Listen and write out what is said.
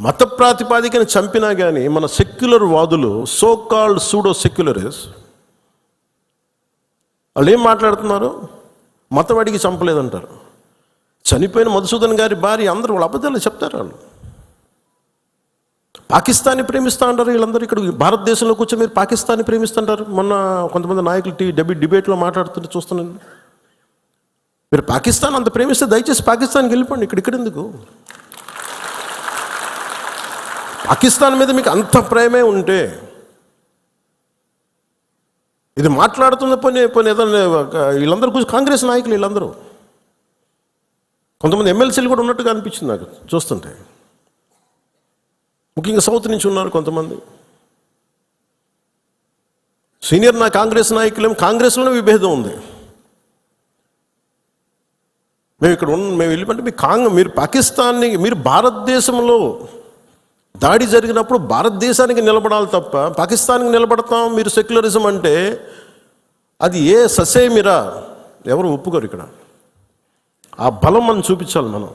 మత ప్రాతిపాదికన చంపినా కానీ మన సెక్యులర్ వాదులు, సో కాల్డ్ సూడో సెక్యులరిస్, వాళ్ళు ఏం మాట్లాడుతున్నారు? మతం అడిగి చంపలేదంటారు. చనిపోయిన మధుసూదన్ గారి భార్య, అందరూ వాళ్ళ అబద్ధాలు చెప్తారు. వాళ్ళు పాకిస్తాన్ని ప్రేమిస్తూ ఉంటారు. వీళ్ళందరూ ఇక్కడ భారతదేశంలో కూర్చొని మీరు పాకిస్తాన్ని ప్రేమిస్తుంటారు. మొన్న కొంతమంది నాయకులు డిబేట్లో మాట్లాడుతుంటే చూస్తున్నాను. మీరు పాకిస్తాన్ అంత ప్రేమిస్తే దయచేసి పాకిస్తాన్కి వెళ్ళిపోండి, ఇక్కడ ఎందుకు? పాకిస్తాన్ మీద మీకు అంత ప్రేమే ఉంటే ఇది మాట్లాడుతున్న పోనీ ఏదైనా వీళ్ళందరూ కూర్చొని కాంగ్రెస్ నాయకులు వీళ్ళందరూ, కొంతమంది ఎమ్మెల్సీలు కూడా ఉన్నట్టుగా అనిపించింది నాకు చూస్తుంటే. ముఖ్యంగా సౌత్ నుంచి ఉన్నారు కొంతమంది సీనియర్ కాంగ్రెస్ నాయకులు. కాంగ్రెస్లోనే విభేదం ఉంది. మేము వెళ్ళిపోతే మీరు పాకిస్తాన్ని, మీరు భారతదేశంలో దాడి జరిగినప్పుడు భారతదేశానికి నిలబడాలి తప్ప పాకిస్తాన్కి నిలబడతాం మీరు సెక్యులరిజం అంటే అది ససేమిరా ఎవరు ఒప్పుకోరు. ఇక్కడ ఆ బలం మనం చూపించాలి మనం.